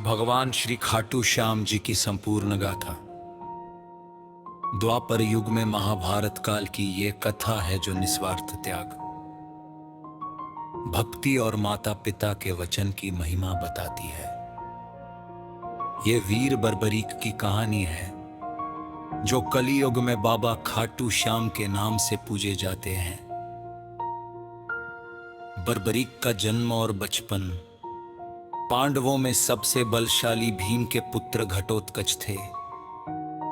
भगवान श्री खाटू श्याम जी की संपूर्ण गाथा। द्वापर युग में महाभारत काल की ये कथा है जो निस्वार्थ त्याग, भक्ति और माता पिता के वचन की महिमा बताती है। ये वीर बर्बरीक की कहानी है जो कलियुग में बाबा खाटू श्याम के नाम से पूजे जाते हैं। बर्बरीक का जन्म और बचपन। पांडवों में सबसे बलशाली भीम के पुत्र घटोत्कच थे।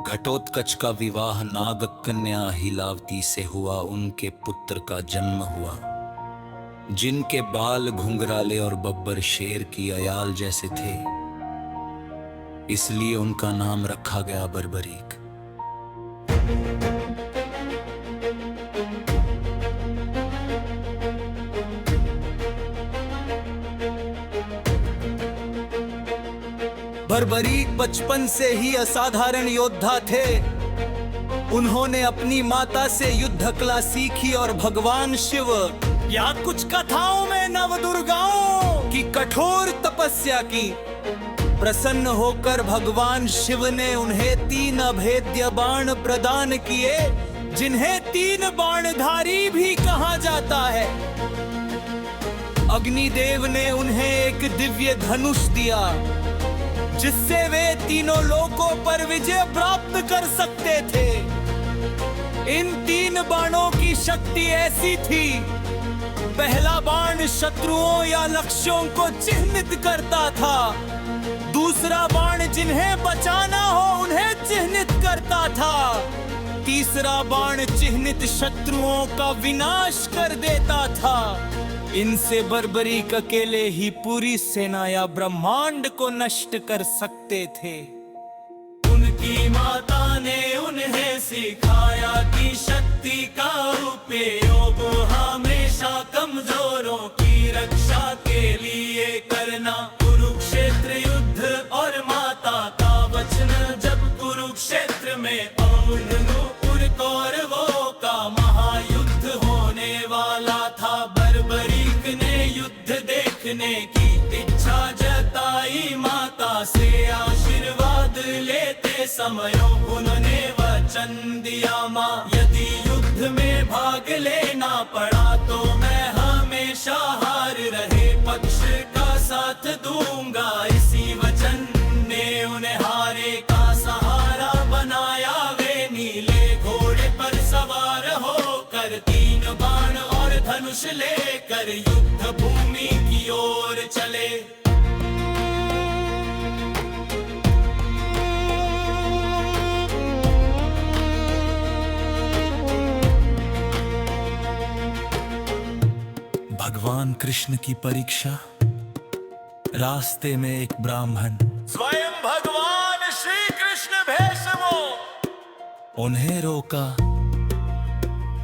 घटोत्कच का विवाह नाग कन्या हिलावती से हुआ। उनके पुत्र का जन्म हुआ जिनके बाल घुंघराले और बब्बर शेर की अयाल जैसे थे, इसलिए उनका नाम रखा गया बर्बरीक। बर्बरीक बचपन से ही असाधारण योद्धा थे। उन्होंने अपनी माता से युद्ध कला सीखी और भगवान शिव या कुछ कथाओं में नवदुर्गाओं की कठोर तपस्या की। प्रसन्न होकर भगवान शिव ने उन्हें 3 अभेद्य बाण प्रदान किए, जिन्हें 3 बाणधारी भी कहा जाता है। अग्निदेव ने उन्हें एक दिव्य धनुष दिया जिससे वे तीनों लोकों पर विजय प्राप्त कर सकते थे। इन 3 बाणों की शक्ति ऐसी थी, पहला बाण शत्रुओं या लक्ष्यों को चिह्नित करता था, दूसरा बाण जिन्हें बचाना हो उन्हें चिह्नित करता था, तीसरा बाण चिह्नित शत्रुओं का विनाश कर देता था। इनसे बर्बरीक अकेले ही पूरी सेना या ब्रह्मांड को नष्ट कर सकते थे। उनकी माता ने उन्हें सिखाया कि शक्ति का उपयोग हमेशा कमजोरों की रक्षा के लिए करना। कुरुक्षेत्र युद्ध और माता का वचन जब कुरुक्षेत्र में और कौरवों का महायुद्ध होने वाला था, बर्बरीक ने युद्ध देखने की इच्छा जताई। माता से आशीर्वाद लेते समय उन्होंने वचन दिया, माँ यदि युद्ध में भाग लेना पड़ा तो मैं हमेशा हार रहे पक्ष का साथ दूंगा। इसी वचन ने उन्हें हारे का सहारा बनाया। वे नीले घोड़े पर सवार होकर 3 बाण और धनुष लेकर युद्ध भूमि की ओर चले। भगवान कृष्ण की परीक्षा। रास्ते में एक ब्राह्मण स्वयं भगवान श्री कृष्ण भेष में उन्हें रोका।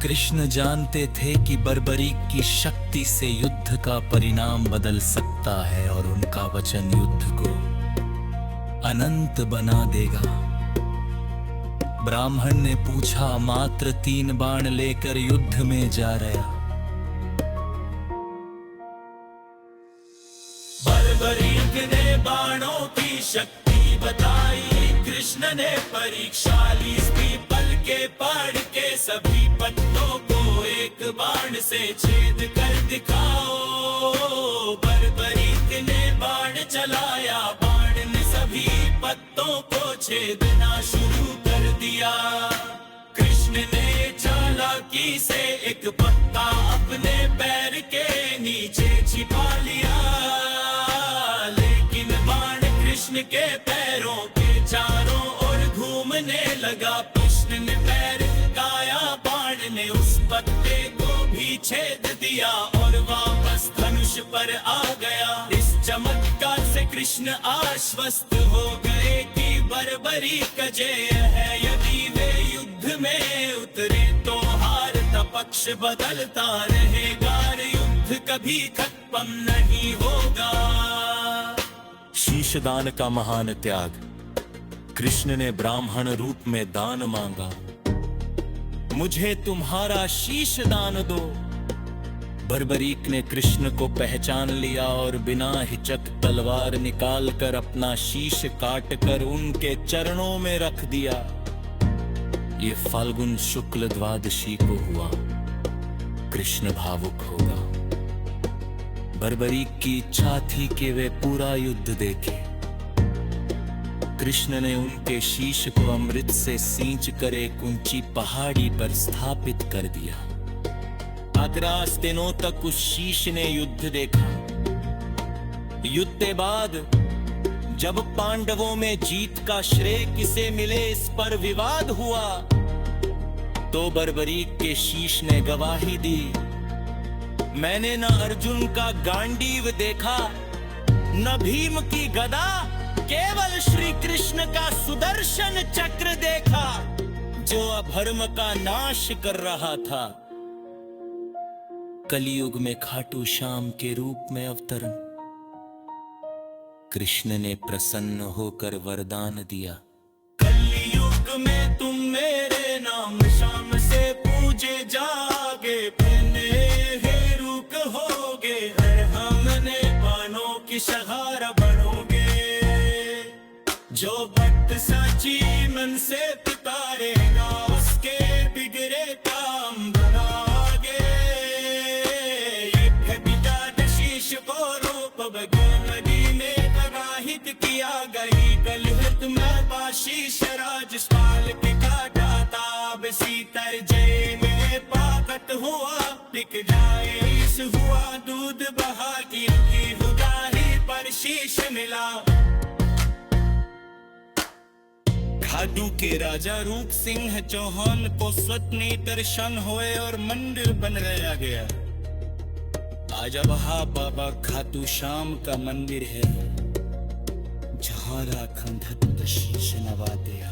कृष्ण जानते थे कि बर्बरीक की शक्ति से युद्ध का परिणाम बदल सकता है और उनका वचन युद्ध को अनंत बना देगा। ब्राह्मण ने पूछा, मात्र 3 बाण लेकर युद्ध में जा रहा। बर्बरीक ने बाणों की शक्ति बताई। कृष्ण ने परीक्षा ली। पीपल के पेड़ के सभी पत्तों को एक बाण से छेद कर दिखाओ। बर्बरीक ने बाण चलाया, बाण ने सभी पत्तों को छेदना शुरू कर दिया। कृष्ण ने चालाकी से एक पत्ता अपने पैर के नीचे छिपा लिया, लेकिन बाण कृष्ण के पैरों के चारों ओर घूमने लगा। कृष्ण ने पैर गाया, बाण ने उस पत्ते को भी छेद दिया और वापस धनुष पर आ गया। इस चमत्कार से कृष्ण आश्वस्त हो गए कि बर्बरीक जय है। यदि वे युद्ध में उतरे तो हार का पक्ष बदलता रहेगा, युद्ध कभी खत्म नहीं होगा। शीशदान का महान त्याग। कृष्ण ने ब्राह्मण रूप में दान मांगा, मुझे तुम्हारा शीश दान दो। बर्बरीक ने कृष्ण को पहचान लिया और बिना हिचक तलवार निकालकर अपना शीश काटकर उनके चरणों में रख दिया। ये फाल्गुन शुक्ल द्वादशी को हुआ। कृष्ण भावुक होगा। बर्बरीक की इच्छा थी कि वे पूरा युद्ध देखें। कृष्ण ने उनके शीश को अमृत से सींच कर एक ऊंची पहाड़ी पर स्थापित कर दिया। 15 दिनों तक उस शीश ने युद्ध देखा। युद्ध के बाद जब पांडवों में जीत का श्रेय किसे मिले इस पर विवाद हुआ, तो बर्बरीक के शीश ने गवाही दी, मैंने न अर्जुन का गांडीव देखा, न भीम की गदा, केवल श्री कृष्ण का सुदर्शन चक्र देखा, जो अधर्म का नाश कर रहा था। कलयुग में खाटू श्याम के रूप में अवतरण। कृष्ण ने प्रसन्न होकर वरदान दिया, कलयुग में तुम मेरे नाम शाम से पूजे जागे, पहने हेरू कहोगे, हर हमने बानों की सहारा बनोगे, जो भक्त सच्ची मन से पुकारेगा उसके बिगड़े काम बनागे। एक पिता शीश को रूप भगवती में प्रवाहित किया गई, कलहत में बाशीष राजपाल के काटा ताब सीतर जय में पाकत हुआ, टिक जाए इस हुआ दूध बहा की हुदाही पर शीश मिला। खादू के राजा रूप सिंह चौहान को स्वप्ने दर्शन हुए और मंदिर बनाया गया। आज वहाँ बाबा खाटू श्याम का मंदिर है, जहाँ राखंड शीश नवा दिया।